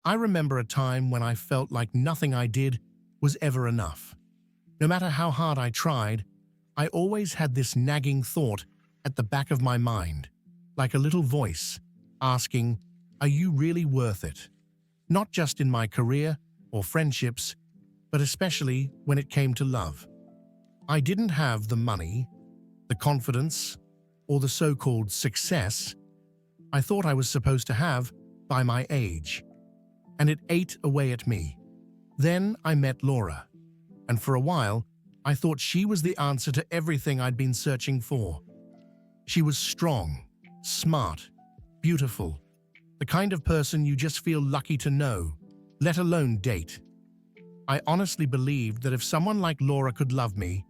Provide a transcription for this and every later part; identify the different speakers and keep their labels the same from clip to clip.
Speaker 1: I remember a time when I felt like nothing I did was ever enough. No matter how hard I tried, I always had this nagging thought at the back of my mind, like a little voice asking, "Are you really worth it?" Not just in my career or friendships, but especially when it came to love. I didn't have the money, the confidence, or the so-called success I thought I was supposed to have by my age, and it ate away at me. Then I met Laura, and for a while, I thought she was the answer to everything I'd been searching for. She was strong, smart, beautiful, the kind of person you just feel lucky to know, let alone date. I honestly believed that if someone like Laura could love me,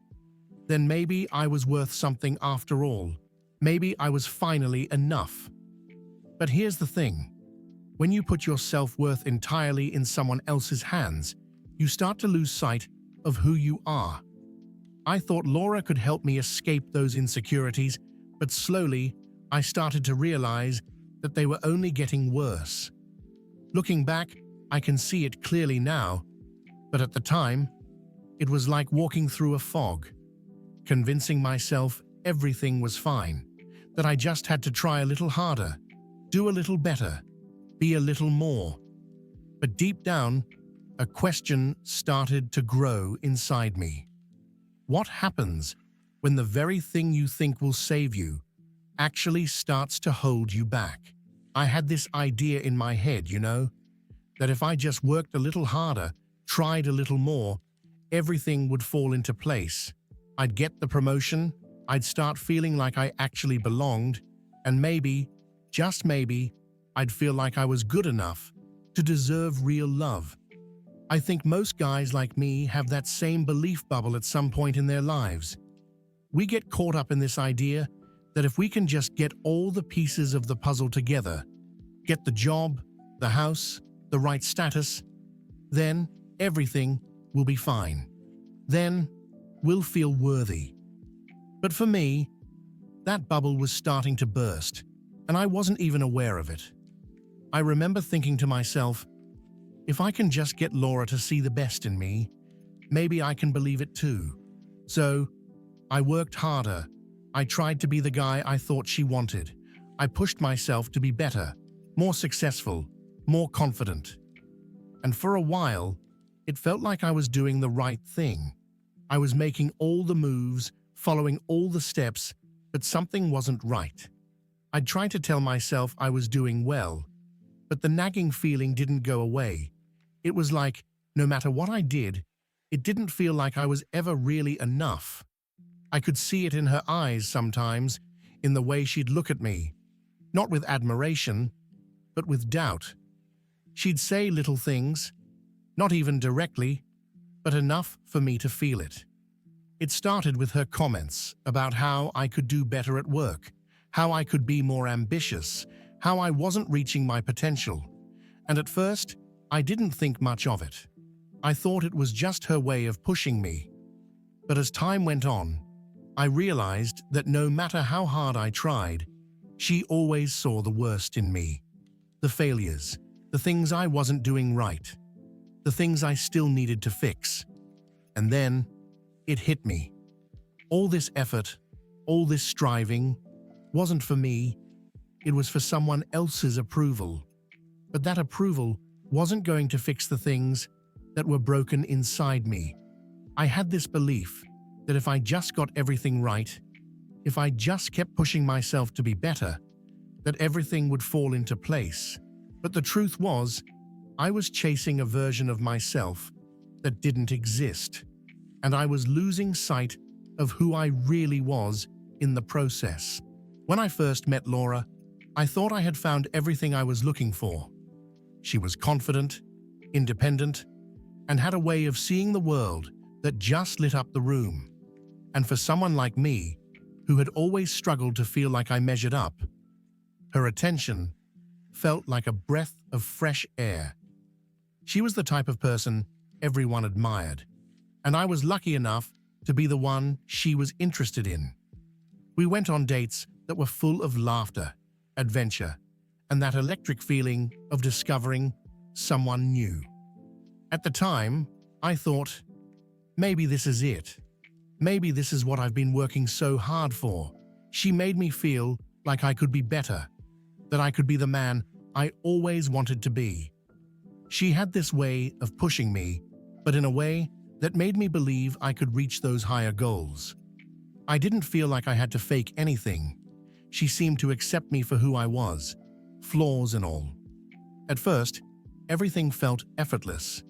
Speaker 1: then maybe I was worth something after all. Maybe I was finally enough. But here's the thing. When you put your self-worth entirely in someone else's hands, you start to lose sight of who you are. I thought Laura could help me escape those insecurities, but slowly I started to realize that they were only getting worse. Looking back, I can see it clearly now, but at the time, it was like walking through a fog, convincing myself everything was fine, that I just had to try a little harder, do a little better, be a little more. But deep down, a question started to grow inside me. What happens when the very thing you think will save you actually starts to hold you back? I had this idea in my head, that if I just worked a little harder, tried a little more, everything would fall into place. I'd get the promotion, I'd start feeling like I actually belonged, and maybe, just maybe, I'd feel like I was good enough to deserve real love. I think most guys like me have that same belief bubble at some point in their lives. We get caught up in this idea that if we can just get all the pieces of the puzzle together, get the job, the house, the right status, then everything will be fine. Then we'll feel worthy. But for me, that bubble was starting to burst, and I wasn't even aware of it. I remember thinking to myself, if I can just get Laura to see the best in me, maybe I can believe it too. So, I worked harder. I tried to be the guy I thought she wanted. I pushed myself to be better, more successful, more confident. And for a while, it felt like I was doing the right thing. I was making all the moves, following all the steps, but something wasn't right. I'd tried to tell myself I was doing well, but the nagging feeling didn't go away. It was like, no matter what I did, it didn't feel like I was ever really enough. I could see it in her eyes sometimes, in the way she'd look at me, not with admiration, but with doubt. She'd say little things, not even directly, but enough for me to feel it. It started with her comments about how I could do better at work, how I could be more ambitious, how I wasn't reaching my potential. And at first, I didn't think much of it. I thought it was just her way of pushing me. But as time went on, I realized that no matter how hard I tried, she always saw the worst in me. The failures, the things I wasn't doing right, the things I still needed to fix. And then, it hit me. All this effort, all this striving, wasn't for me, it was for someone else's approval. But that approval wasn't going to fix the things that were broken inside me. I had this belief that if I just got everything right, if I just kept pushing myself to be better, that everything would fall into place. But the truth was, I was chasing a version of myself that didn't exist, and I was losing sight of who I really was in the process. When I first met Laura, I thought I had found everything I was looking for. She was confident, independent, and had a way of seeing the world that just lit up the room. And for someone like me, who had always struggled to feel like I measured up, her attention felt like a breath of fresh air. She was the type of person everyone admired, and I was lucky enough to be the one she was interested in. We went on dates that were full of laughter, adventure, and that electric feeling of discovering someone new. At the time, I thought, maybe this is it. Maybe this is what I've been working so hard for. She made me feel like I could be better, that I could be the man I always wanted to be. She had this way of pushing me, but in a way that made me believe I could reach those higher goals. I didn't feel like I had to fake anything. She seemed to accept me for who I was, flaws and all. At first, everything felt effortless.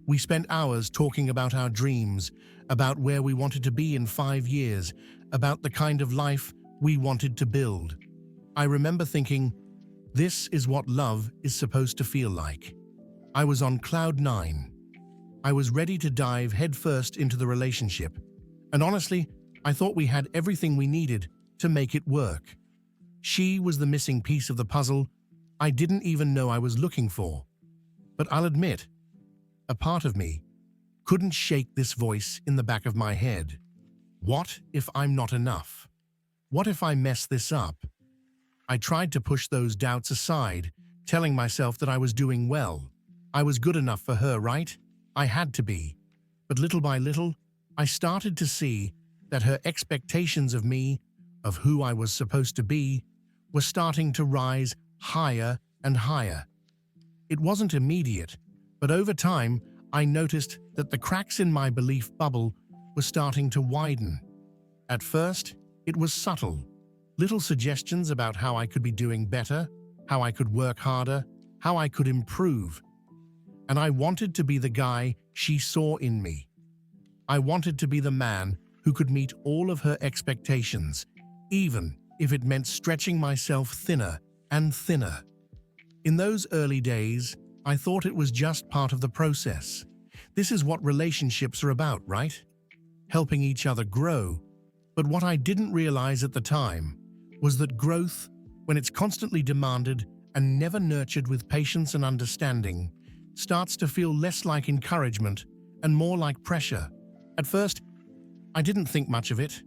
Speaker 1: We spent hours talking about our dreams, about where we wanted to be in 5 years, about the kind of life we wanted to build. I remember thinking, this is what love is supposed to feel like. I was on cloud 9. I was ready to dive headfirst into the relationship, and honestly, I thought we had everything we needed to make it work. She was the missing piece of the puzzle I didn't even know I was looking for. But I'll admit, a part of me couldn't shake this voice in the back of my head. What if I'm not enough? What if I mess this up? I tried to push those doubts aside, telling myself that I was doing well. I was good enough for her, right? I had to be. But little by little, I started to see that her expectations of me, of who I was supposed to be, were starting to rise higher and higher. It wasn't immediate, but over time, I noticed that the cracks in my belief bubble were starting to widen. At first, it was subtle. Little suggestions about how I could be doing better, how I could work harder, how I could improve. And I wanted to be the guy she saw in me. I wanted to be the man who could meet all of her expectations, even if it meant stretching myself thinner and thinner. In those early days, I thought it was just part of the process. This is what relationships are about, right? Helping each other grow. But what I didn't realize at the time was that growth, when it's constantly demanded and never nurtured with patience and understanding, starts to feel less like encouragement and more like pressure. At first, I didn't think much of it.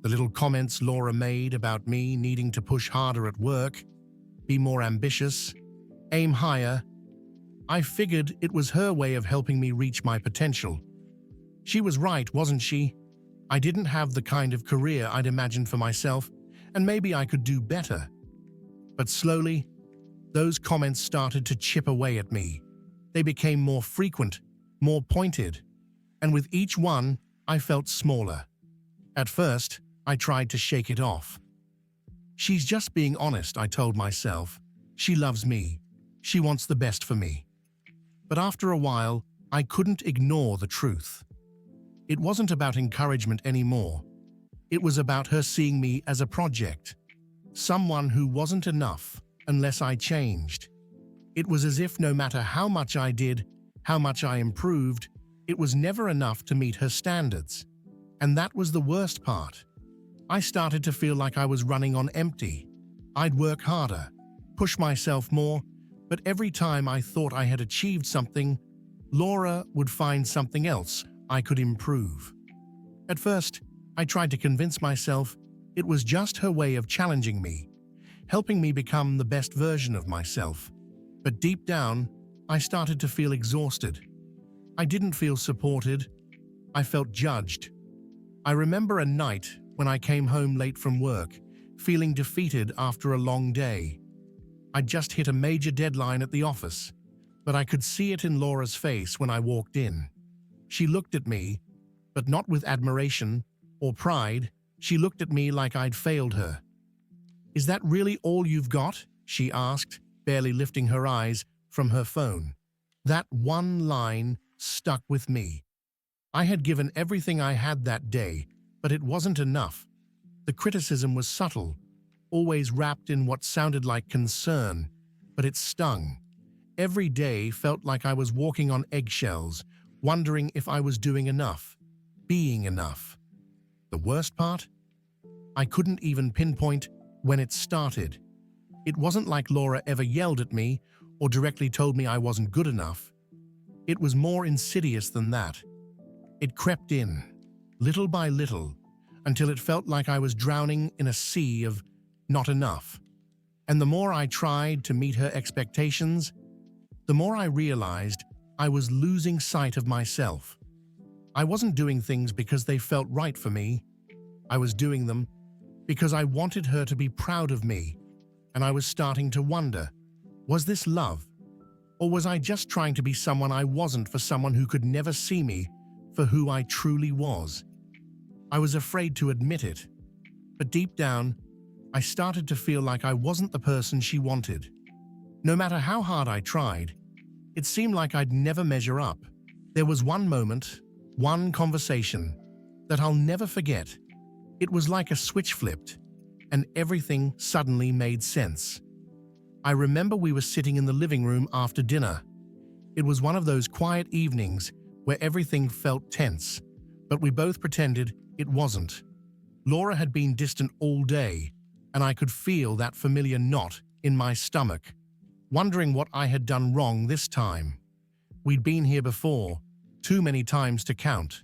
Speaker 1: The little comments Laura made about me needing to push harder at work, be more ambitious, aim higher, I figured it was her way of helping me reach my potential. She was right, wasn't she? I didn't have the kind of career I'd imagined for myself, and maybe I could do better. But slowly, those comments started to chip away at me. They became more frequent, more pointed, and with each one, I felt smaller. At first, I tried to shake it off. She's just being honest, I told myself. She loves me. She wants the best for me. But after a while, I couldn't ignore the truth. It wasn't about encouragement anymore. It was about her seeing me as a project, someone who wasn't enough unless I changed. It was as if no matter how much I did, how much I improved, it was never enough to meet her standards. And that was the worst part. I started to feel like I was running on empty. I'd work harder, push myself more, but every time I thought I had achieved something, Laura would find something else I could improve. At first, I tried to convince myself it was just her way of challenging me, helping me become the best version of myself. But deep down, I started to feel exhausted. I didn't feel supported. I felt judged. I remember a night when I came home late from work, feeling defeated after a long day. I'd just hit a major deadline at the office, but I could see it in Laura's face when I walked in. She looked at me, but not with admiration or pride. She looked at me like I'd failed her. "Is that really all you've got?" she asked, barely lifting her eyes from her phone. That one line stuck with me. I had given everything I had that day, but it wasn't enough. The criticism was subtle, always wrapped in what sounded like concern, but it stung. Every day felt like I was walking on eggshells, wondering if I was doing enough, being enough. The worst part? I couldn't even pinpoint when it started. It wasn't like Laura ever yelled at me or directly told me I wasn't good enough. It was more insidious than that. It crept in, little by little, until it felt like I was drowning in a sea of not enough. And the more I tried to meet her expectations, the more I realized I was losing sight of myself. I wasn't doing things because they felt right for me. I was doing them because I wanted her to be proud of me, and I was starting to wonder, was this love? Or was I just trying to be someone I wasn't for someone who could never see me for who I truly was? I was afraid to admit it, but deep down, I started to feel like I wasn't the person she wanted. No matter how hard I tried, it seemed like I'd never measure up. There was one moment, one conversation, that I'll never forget. It was like a switch flipped, and everything suddenly made sense. I remember we were sitting in the living room after dinner. It was one of those quiet evenings where everything felt tense, but we both pretended it wasn't. Laura had been distant all day, and I could feel that familiar knot in my stomach, wondering what I had done wrong this time. We'd been here before, too many times to count.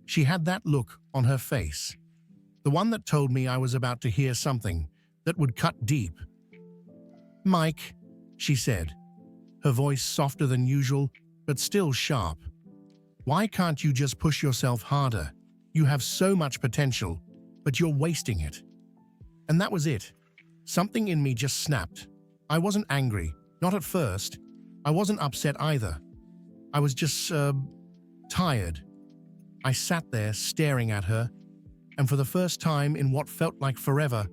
Speaker 1: She had that look on her face, the one that told me I was about to hear something that would cut deep. "Mike," she said, her voice softer than usual, but still sharp. "Why can't you just push yourself harder? You have so much potential, but you're wasting it." And that was it. Something in me just snapped. I wasn't angry, not at first. I wasn't upset either. I was just, tired. I sat there staring at her, and for the first time in what felt like forever,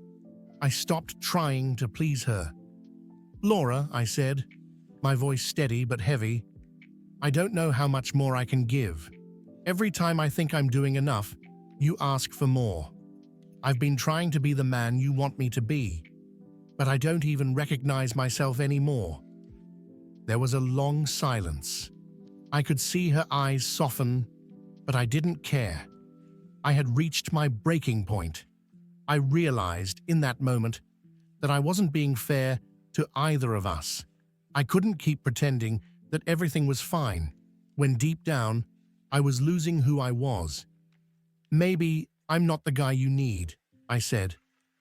Speaker 1: I stopped trying to please her. "Laura," I said, my voice steady but heavy, "I don't know how much more I can give. Every time I think I'm doing enough, you ask for more. I've been trying to be the man you want me to be, but I don't even recognize myself anymore." There was a long silence. I could see her eyes soften, but I didn't care. I had reached my breaking point. I realized in that moment that I wasn't being fair to either of us. I couldn't keep pretending that everything was fine, when deep down, I was losing who I was. "Maybe I'm not the guy you need," I said,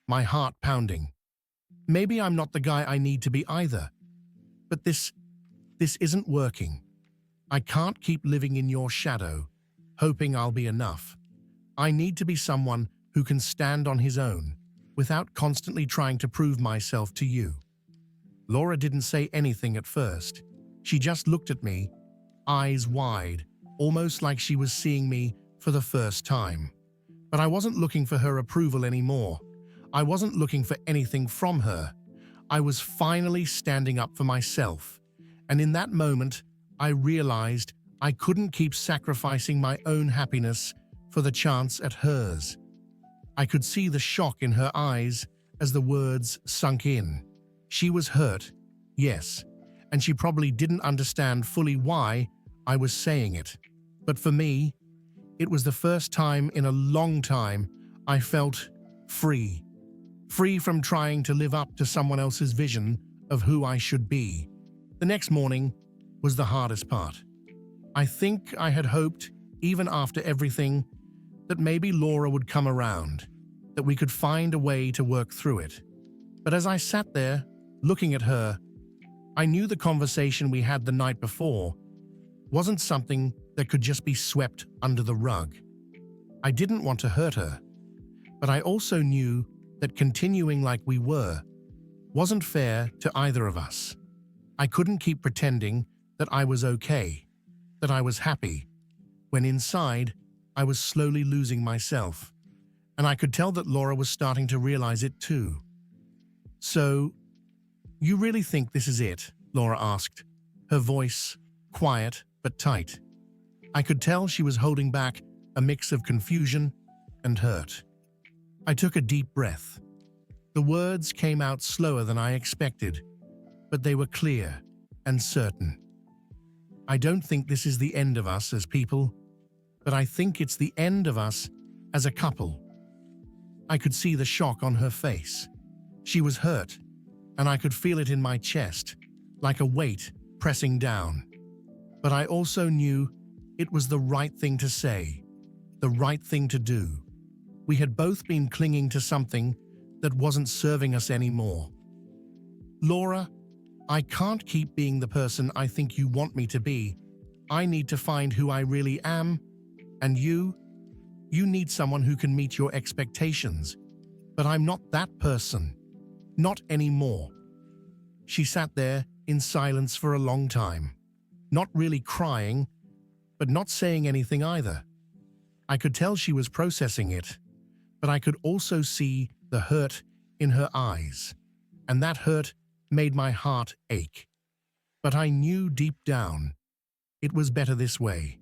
Speaker 1: my heart pounding. "Maybe I'm not the guy I need to be either. But this isn't working. I can't keep living in your shadow, hoping I'll be enough. I need to be someone who can stand on his own, without constantly trying to prove myself to you." Laura didn't say anything at first. She just looked at me, eyes wide, almost like she was seeing me for the first time. But I wasn't looking for her approval anymore. I wasn't looking for anything from her. I was finally standing up for myself. And in that moment, I realized I couldn't keep sacrificing my own happiness for the chance at hers. I could see the shock in her eyes as the words sunk in. She was hurt, yes, and she probably didn't understand fully why I was saying it. But for me, it was the first time in a long time I felt free. Free from trying to live up to someone else's vision of who I should be. The next morning was the hardest part. I think I had hoped, even after everything, that maybe Laura would come around, that we could find a way to work through it. But as I sat there, looking at her, I knew the conversation we had the night before wasn't something that could just be swept under the rug. I didn't want to hurt her, but I also knew that continuing like we were wasn't fair to either of us. I couldn't keep pretending that I was okay, that I was happy, when inside I was slowly losing myself, and I could tell that Laura was starting to realize it too. "So, you really think this is it?" Laura asked, her voice quiet but tight. I could tell she was holding back a mix of confusion and hurt. I took a deep breath. The words came out slower than I expected, but they were clear and certain. "I don't think this is the end of us as people, but I think it's the end of us as a couple." I could see the shock on her face. She was hurt, and I could feel it in my chest, like a weight pressing down. But I also knew it was the right thing to say, the right thing to do. We had both been clinging to something that wasn't serving us anymore. "Laura, I can't keep being the person I think you want me to be. I need to find who I really am. And you need someone who can meet your expectations. But I'm not that person. Not anymore." She sat there in silence for a long time, not really crying, but not saying anything either. I could tell she was processing it, but I could also see the hurt in her eyes, and that hurt made my heart ache. But I knew deep down it was better this way.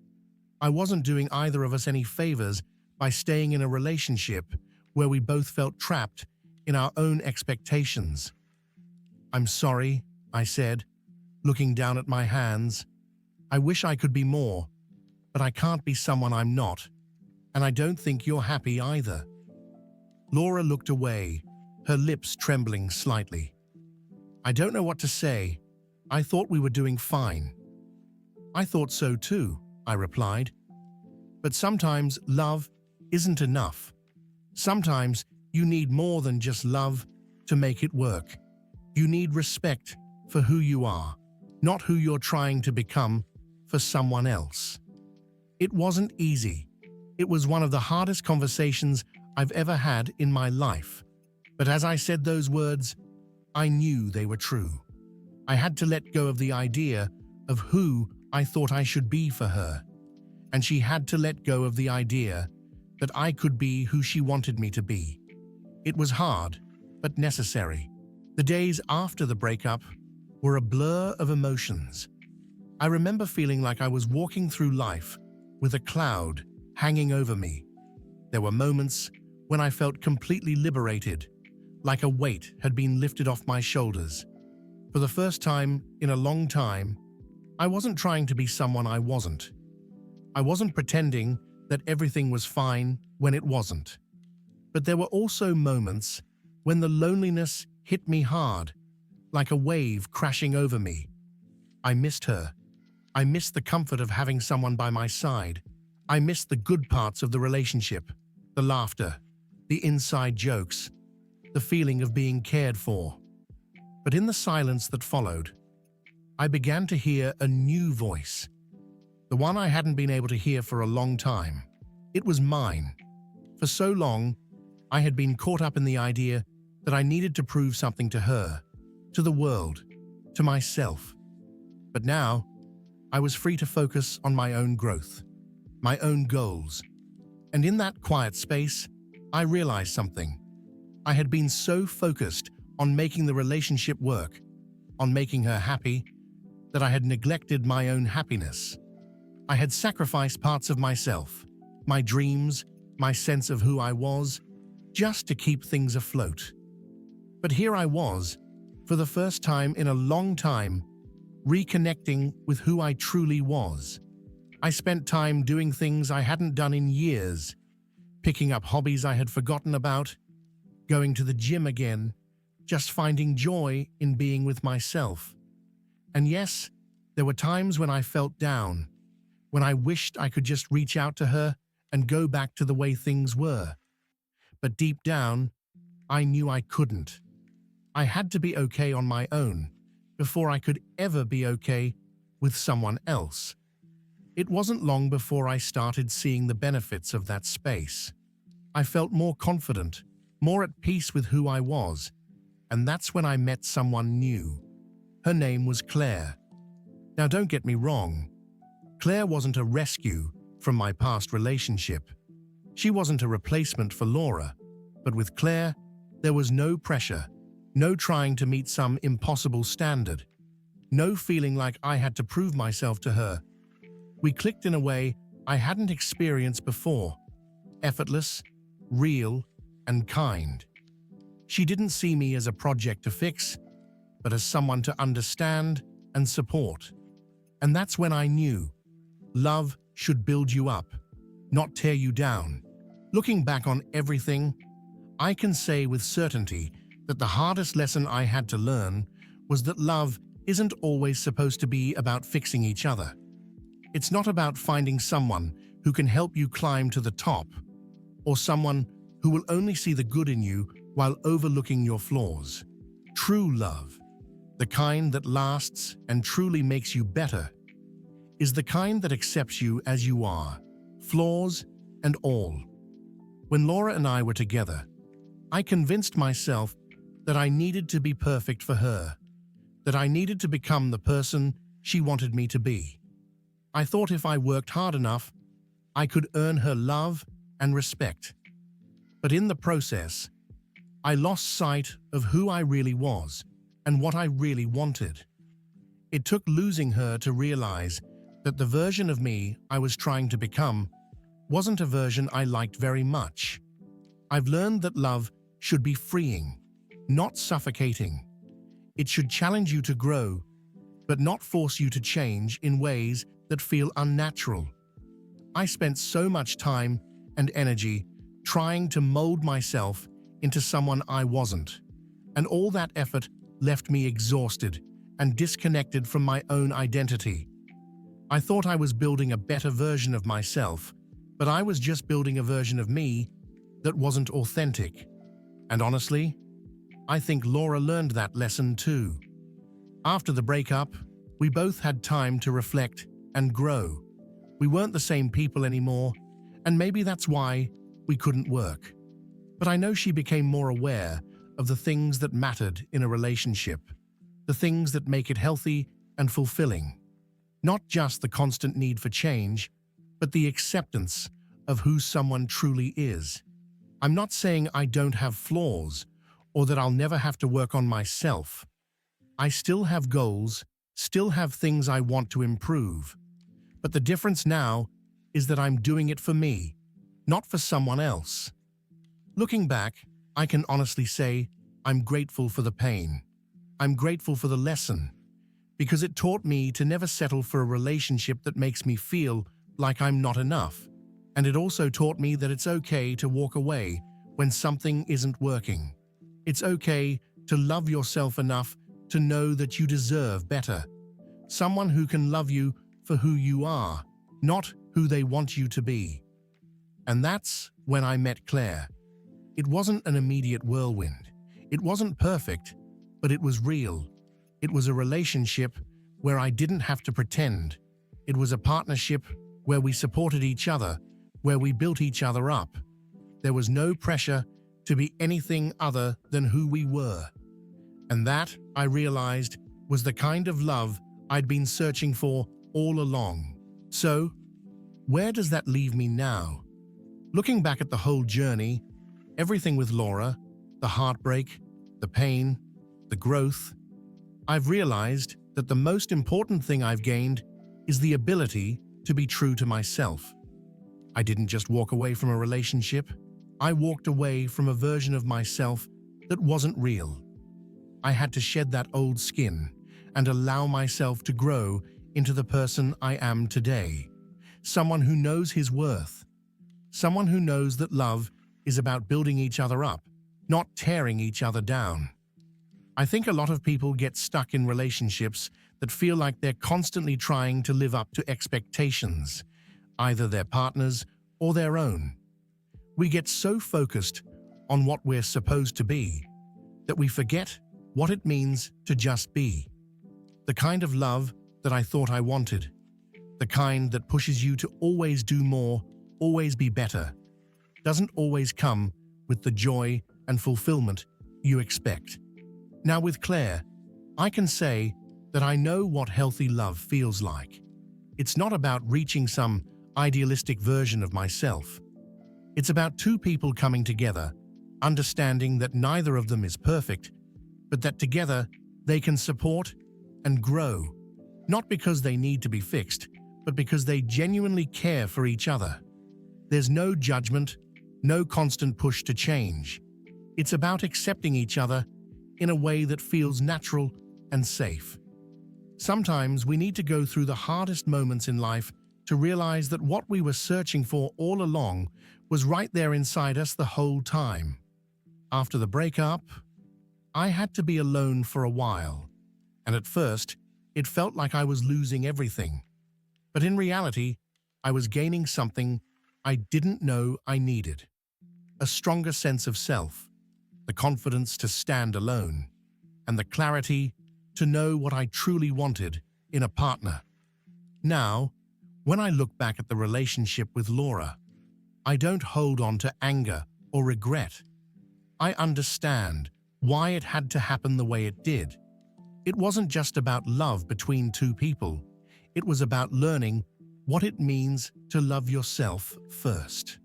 Speaker 1: I wasn't doing either of us any favors by staying in a relationship where we both felt trapped in our own expectations. "I'm sorry," I said, looking down at my hands. "I wish I could be more, but I can't be someone I'm not, and I don't think you're happy either." Laura looked away, her lips trembling slightly. "I don't know what to say. I thought we were doing fine." "I thought so too," I replied. "But sometimes love isn't enough. Sometimes you need more than just love to make it work. You need respect for who you are, not who you're trying to become for someone else." It wasn't easy. It was one of the hardest conversations I've ever had in my life. But as I said those words, I knew they were true. I had to let go of the idea of who I thought I should be for her, and she had to let go of the idea that I could be who she wanted me to be. It was hard, but necessary. The days after the breakup were a blur of emotions. I remember feeling like I was walking through life with a cloud hanging over me. There were moments when I felt completely liberated, like a weight had been lifted off my shoulders. For the first time in a long time, I wasn't trying to be someone I wasn't. I wasn't pretending that everything was fine when it wasn't. But there were also moments when the loneliness hit me hard, like a wave crashing over me. I missed her. I missed the comfort of having someone by my side. I missed the good parts of the relationship, the laughter, the inside jokes, the feeling of being cared for. But in the silence that followed, I began to hear a new voice, the one I hadn't been able to hear for a long time. It was mine. For so long, I had been caught up in the idea that I needed to prove something to her, to the world, to myself. But now, I was free to focus on my own growth, my own goals. And in that quiet space, I realized something. I had been so focused on making the relationship work, on making her happy, that I had neglected my own happiness. I had sacrificed parts of myself, my dreams, my sense of who I was, just to keep things afloat. But here I was, for the first time in a long time, reconnecting with who I truly was. I spent time doing things I hadn't done in years, picking up hobbies I had forgotten about, going to the gym again, just finding joy in being with myself. And yes, there were times when I felt down, when I wished I could just reach out to her and go back to the way things were. But deep down, I knew I couldn't. I had to be okay on my own before I could ever be okay with someone else. It wasn't long before I started seeing the benefits of that space. I felt more confident, more at peace with who I was, and that's when I met someone new. Her name was Claire. Now don't get me wrong, Claire wasn't a rescue from my past relationship. She wasn't a replacement for Laura, but with Claire, there was no pressure, no trying to meet some impossible standard, no feeling like I had to prove myself to her. We clicked in a way I hadn't experienced before, effortless, real, and kind. She didn't see me as a project to fix, but as someone to understand and support. And that's when I knew love should build you up, not tear you down. Looking back on everything, I can say with certainty that the hardest lesson I had to learn was that love isn't always supposed to be about fixing each other. It's not about finding someone who can help you climb to the top, or someone who will only see the good in you while overlooking your flaws. True love the kind that lasts and truly makes you better, is the kind that accepts you as you are, flaws and all. When Laura and I were together, I convinced myself that I needed to be perfect for her, that I needed to become the person she wanted me to be. I thought if I worked hard enough, I could earn her love and respect. But in the process, I lost sight of who I really was and what I really wanted. It took losing her to realize that the version of me I was trying to become wasn't a version I liked very much. I've learned that love should be freeing, not suffocating. It should challenge you to grow, but not force you to change in ways that feel unnatural. I spent so much time and energy trying to mold myself into someone I wasn't, and all that effort left me exhausted and disconnected from my own identity. I thought I was building a better version of myself, but I was just building a version of me that wasn't authentic. And honestly, I think Laura learned that lesson too. After the breakup, we both had time to reflect and grow. We weren't the same people anymore, and maybe that's why we couldn't work. But I know she became more aware of the things that mattered in a relationship, the things that make it healthy and fulfilling. Not just the constant need for change, but the acceptance of who someone truly is. I'm not saying I don't have flaws or that I'll never have to work on myself. I still have goals, still have things I want to improve. But the difference now is that I'm doing it for me, not for someone else. Looking back, I can honestly say I'm grateful for the pain. I'm grateful for the lesson, because it taught me to never settle for a relationship that makes me feel like I'm not enough. And it also taught me that it's okay to walk away when something isn't working. It's okay to love yourself enough to know that you deserve better. Someone who can love you for who you are, not who they want you to be. And that's when I met Claire. It wasn't an immediate whirlwind. It wasn't perfect, but it was real. It was a relationship where I didn't have to pretend. It was a partnership where we supported each other, where we built each other up. There was no pressure to be anything other than who we were. And that, I realized, was the kind of love I'd been searching for all along. So, where does that leave me now? Looking back at the whole journey, everything with Laura, the heartbreak, the pain, the growth, I've realized that the most important thing I've gained is the ability to be true to myself. I didn't just walk away from a relationship. I walked away from a version of myself that wasn't real. I had to shed that old skin and allow myself to grow into the person I am today. Someone who knows his worth. Someone who knows that love is about building each other up, not tearing each other down. I think a lot of people get stuck in relationships that feel like they're constantly trying to live up to expectations, either their partners or their own. We get so focused on what we're supposed to be that we forget what it means to just be. The kind of love that I thought I wanted, the kind that pushes you to always do more, always be better, doesn't always come with the joy and fulfillment you expect. Now with Claire, I can say that I know what healthy love feels like. It's not about reaching some idealistic version of myself. It's about two people coming together, understanding that neither of them is perfect, but that together they can support and grow, not because they need to be fixed, but because they genuinely care for each other. There's no judgment, no constant push to change. It's about accepting each other in a way that feels natural and safe. Sometimes we need to go through the hardest moments in life to realize that what we were searching for all along was right there inside us the whole time. After the breakup, I had to be alone for a while, and at first, it felt like I was losing everything. But in reality, I was gaining something I didn't know I needed. A stronger sense of self, the confidence to stand alone, and the clarity to know what I truly wanted in a partner. Now, when I look back at the relationship with Laura, I don't hold on to anger or regret. I understand why it had to happen the way it did. It wasn't just about love between two people. It was about learning what it means to love yourself first.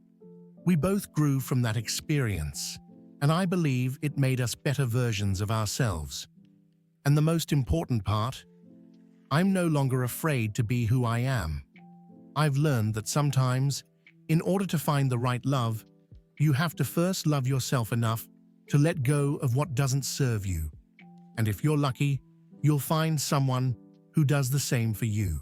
Speaker 1: We both grew from that experience, and I believe it made us better versions of ourselves. And the most important part, I'm no longer afraid to be who I am. I've learned that sometimes, in order to find the right love, you have to first love yourself enough to let go of what doesn't serve you. And if you're lucky, you'll find someone who does the same for you.